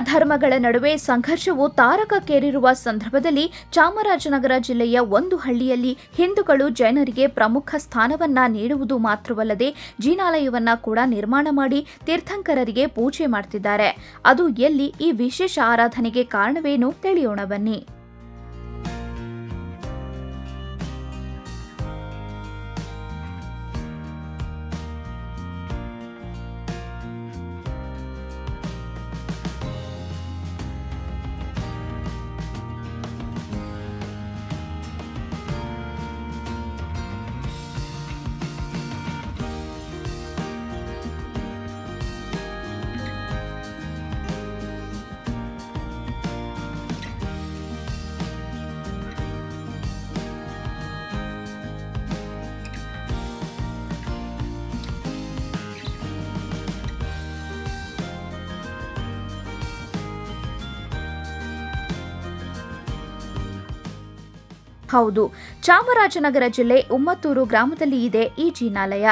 ಧರ್ಮಗಳ ನಡುವೆ ಸಂಘರ್ಷವು ತಾರಕಕ್ಕೇರಿರುವ ಸಂದರ್ಭದಲ್ಲಿ ಚಾಮರಾಜನಗರ ಜಿಲ್ಲೆಯ ಒಂದು ಹಳ್ಳಿಯಲ್ಲಿ ಹಿಂದೂಗಳು ಜೈನರಿಗೆ ಪ್ರಮುಖ ಸ್ಥಾನವನ್ನ ನೀಡುವುದು ಮಾತ್ರವಲ್ಲದೆ ಜಿನಾಲಯವನ್ನ ಕೂಡ ನಿರ್ಮಾಣ ಮಾಡಿ ತೀರ್ಥಂಕರರಿಗೆ ಪೂಜೆ ಮಾಡ್ತಿದ್ದಾರೆ. ಅದು ಎಲ್ಲಿ? ಈ ವಿಶೇಷ ಆರಾಧನೆಗೆ ಕಾರಣವೇನು ತಿಳಿಯೋಣ ಬನ್ನಿ. ಹೌದು, ಚಾಮರಾಜನಗರ ಜಿಲ್ಲೆ ಉಮ್ಮತ್ತೂರು ಗ್ರಾಮದಲ್ಲಿ ಇದೆ ಈ ಜಿನಾಲಯ.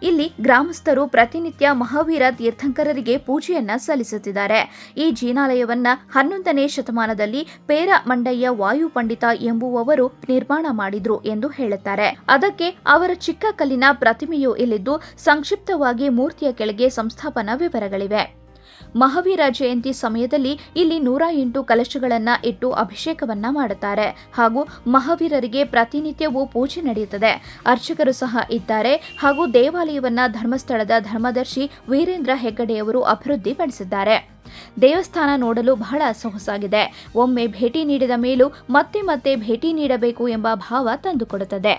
ಇಲ್ಲಿ ಗ್ರಾಮಸ್ಥರು ಪ್ರತಿನಿತ್ಯ ಮಹಾವೀರ ತೀರ್ಥಂಕರರಿಗೆ ಪೂಜೆಯನ್ನ ಸಲ್ಲಿಸುತ್ತಿದ್ದಾರೆ. ಈ ಜಿನಾಲಯವನ್ನ 11ನೇ ಶತಮಾನದಲ್ಲಿ ಪೇರ ಮಂಡಯ್ಯ ವಾಯು ಪಂಡಿತ ಎಂಬುವವರು ನಿರ್ಮಾಣ ಮಾಡಿದ್ರು ಎಂದು ಹೇಳುತ್ತಾರೆ. ಅದಕ್ಕೆ ಅವರ ಚಿಕ್ಕ ಕಲ್ಲಿನ ಪ್ರತಿಮೆಯೂ ಇಲ್ಲಿದ್ದು ಸಂಕ್ಷಿಪ್ತವಾಗಿ ಮೂರ್ತಿಯ ಕೆಳಗೆ ಸಂಸ್ಥಾಪನಾ ವಿವರಗಳಿವೆ. ಮಹಾವೀರ ಜಯಂತಿ ಸಮಯದಲ್ಲಿ ಇಲ್ಲಿ 108 ಕಲಶಗಳನ್ನು ಇಟ್ಟು ಅಭಿಷೇಕವನ್ನ ಮಾಡುತ್ತಾರೆ ಹಾಗೂ ಮಹಾವೀರರಿಗೆ ಪ್ರತಿನಿತ್ಯವೂ ಪೂಜೆ ನಡೆಯುತ್ತದೆ. ಅರ್ಚಕರು ಸಹ ಇದ್ದಾರೆ ಹಾಗೂ ದೇವಾಲಯವನ್ನ ಧರ್ಮಸ್ಥಳದ ಧರ್ಮದರ್ಶಿ ವೀರೇಂದ್ರ ಹೆಗ್ಗಡೆಯವರು ಅಭಿವೃದ್ಧಿಪಡಿಸಿದ್ದಾರೆ. ದೇವಸ್ಥಾನ ನೋಡಲು ಬಹಳ ಸೊಗಸಾಗಿದೆ. ಒಮ್ಮೆ ಭೇಟಿ ನೀಡಿದ ಮೇಲೂ ಮತ್ತೆ ಮತ್ತೆ ಭೇಟಿ ನೀಡಬೇಕು ಎಂಬ ಭಾವ ತಂದುಕೊಡುತ್ತದೆ.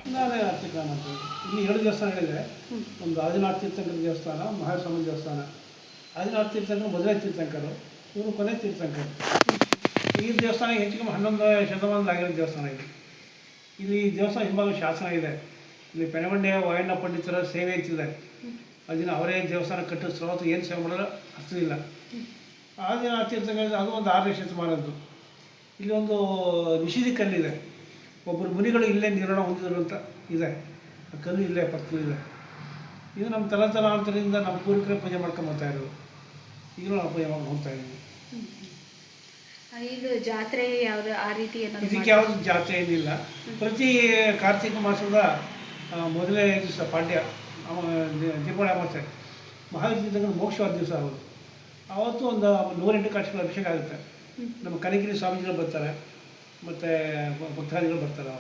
ಆದಿನಾಥ ತೀರ್ಥಂಕರು ಮೊದಲನೇ ತೀರ್ಥಂಕರು, ಇವರು ಕೊನೆ ತೀರ್ಥಂಕರು. ಈ ದೇವಸ್ಥಾನ ಹೆಚ್ಚು ಕಮ್ಮಿ 11ನೇ ಶತಮಾನದಾಗಿರೋ ದೇವಸ್ಥಾನ ಇದೆ. ಇಲ್ಲಿ ದೇವಸ್ಥಾನ ಹಿಂಭಾಗ ಶಾಸನ ಇದೆ. ಇಲ್ಲಿ ಪೆನಗೊಂಡೆ ವಾಯಣ್ಣ ಪಂಡಿತರ ಸೇವೆ ಇತ್ತಿದೆ. ಅದನ್ನು ಅವರೇ ದೇವಸ್ಥಾನ ಕಟ್ಟಿಸ್ರು. ಅವತ್ತು ಏನು ಸೇವೆ ಮಾಡೋದು ಅರ್ಥವಿಲ್ಲ. ಆದಿನಾಥ ತೀರ್ಥಂಕರು ಅದು ಒಂದು 6ನೇ ಶತಮಾನದ್ದು. ಇಲ್ಲಿ ಒಂದು ನಿಷಿದಿ ಕಲ್ಲಿದೆ. ಒಬ್ಬರು ಮುನಿಗಳು ಇಲ್ಲೇ ನಿರ್ಮಾಣ ಹೊಂದಿದ್ರು ಅಂತ ಇದೆ. ಆ ಕಲ್ಲು ಇಲ್ಲೇ ಪಕ್ಕದಲ್ಲಿದೆ. ಇದು ನಮ್ಮ ತಲಾಂತರದಿಂದ ನಮ್ಮ ಪೂರ್ವಿಕರೇ ಪೂಜೆ ಮಾಡ್ಕೊಂಬರ್ತಾ ಇರೋದು. ಈಗಲೂ ನಾವು ಪೂಜೆ ಮಾಡ್ಕೊಂಡು ಹೋಗ್ತಾ ಇದ್ದೀವಿ. ಈಗ ಜಾತ್ರೆ ಯಾವುದು ಆ ರೀತಿ ಇದಕ್ಕೆ ಯಾವುದು ಜಾತ್ರೆ ಏನಿಲ್ಲ. ಪ್ರತಿ ಕಾರ್ತಿಕ ಮಾಸದ ಮೊದಲನೇ ದಿವಸ ಪಾಡ್ಯ ದೀಪಾವಳಿ ಅಮಾವಾಸ್ಯೆ ಮಹಾವೀರ ತೀರ್ಥಂಕರ ಮೋಕ್ಷವಾದ ದಿವಸ ಅವರು. ಆವತ್ತು ಒಂದು 108 ಕಲಶಗಳ ಅಭಿಷೇಕ ಆಗುತ್ತೆ. ನಮ್ಮ ಕನಕಗಿರಿ ಸ್ವಾಮೀಜಿಗಳು ಬರ್ತಾರೆ ಮತ್ತು ಭಕ್ತಾದಿಗಳು ಬರ್ತಾರೆ.